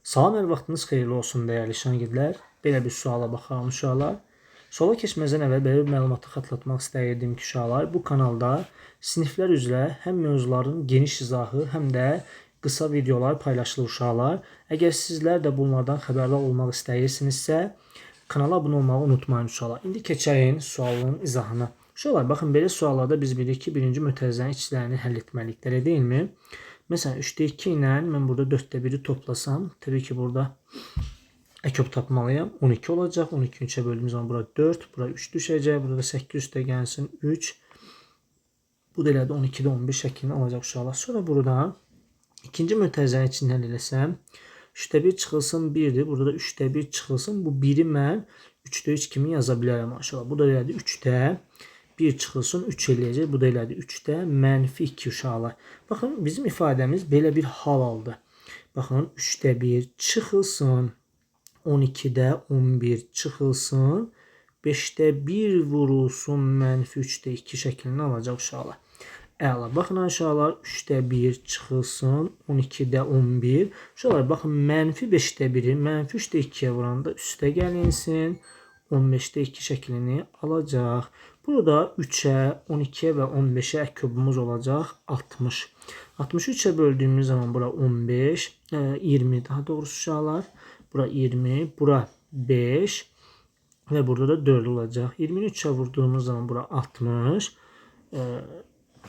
Salam, hər vaxtınız xeyirli olsun dəyərli şagirdlər. Belə bir suala baxalım uşaqlar. Suala keçməzdən əvvəl belə bir məlumatı xatırlatmaq istəyirdim ki, uşaqlar, bu kanalda siniflər üzrə həm mövzuların geniş izahı, həm də qısa videolar paylaşılır uşaqlar. Əgər sizlər də bunlardan xəbərdar olmaq istəyirsinizsə, kanala abunə olmağı unutmayın uşaqlar. İndi keçəyin sualın izahına. Uşaqlar, baxın, belə suallarda biz bilirik ki, birinci mötərizənin içlərini həll etməliyik, elə deyilmi? Məsələn, 3-də 2 ilə mən burada 4-də 1-i toplasam, təbii ki, burada əküb tapmalıyam. 12 olacaq. 12-ni 3-ə böldüyüm zaman bura 4, bura 3 düşəcək. Burada 8 üstə gəlsin 3. Bu da elədi 12-də 11 şəklini alacaq uşaqlar. Sonra buradan ikinci mötərizənin içini həll eləsəm, 3-də 1 çıxılsın 1-dir. Burada da 3-də 1 çıxılsın. Bu 1-i mən 3-də 3 kimi yaza bilərəm uşaqlar. Bu da elədi 3-də 1 çıxılsın 3 eləyəcək. Bu da elədi 3-də -2 uşaqlar. Baxın, bizim ifadəmiz belə bir hal aldı. Baxın, 3-də 1 çıxılsın, 12-də 11 çıxılsın, 5-də 1 vurulsun, -3-də 2 şəklini alacaq uşaqlar. Əla. Baxın uşaqlar, 3-də 1 çıxılsın, 12-də 11. Uşaqlar, baxın, -5-də 1-i -3-də 2-yə vuranda üstə gəlinsin, 15-də 2 şəklini alacaq. Burada 3-ə, 12-yə və 15-ə ek kübümüz olacaq 60. 60-ı 3-ə böldüyümüz zaman bura 15, 20 daha doğrusu uşaqlar. Bura 20, bura 5 və burada da 4 olacaq. 20-ni 3-ə vurduğumuz zaman bura 60.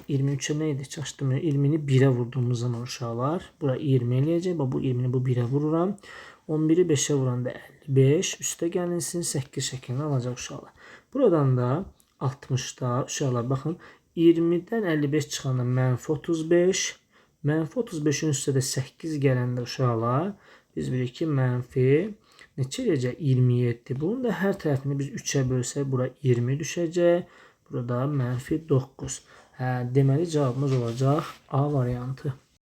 23-ə nə idi? Çaşdım. 20-ni 1-ə vurduğumuz zaman uşaqlar. Bura 20 eləyəcək. Bu 20-ni bu 1-ə vururam. 11-i 5-ə vuranda 55. Üstə gəlinsin 8 şəklini alacaq uşaqlar. Buradan da 60-da uşaqlar baxın. 20-dən 55 çıxanda -35. -35-in üstə də 8 gələndə uşaqlar. Biz bilirik ki, mənfi neçə eləyəcək? 27. Bunun da hər tərəfini biz 3-ə bölsək, bura 20 düşəcək. Burada -9. Deməli, cavabımız olacaq A variantı.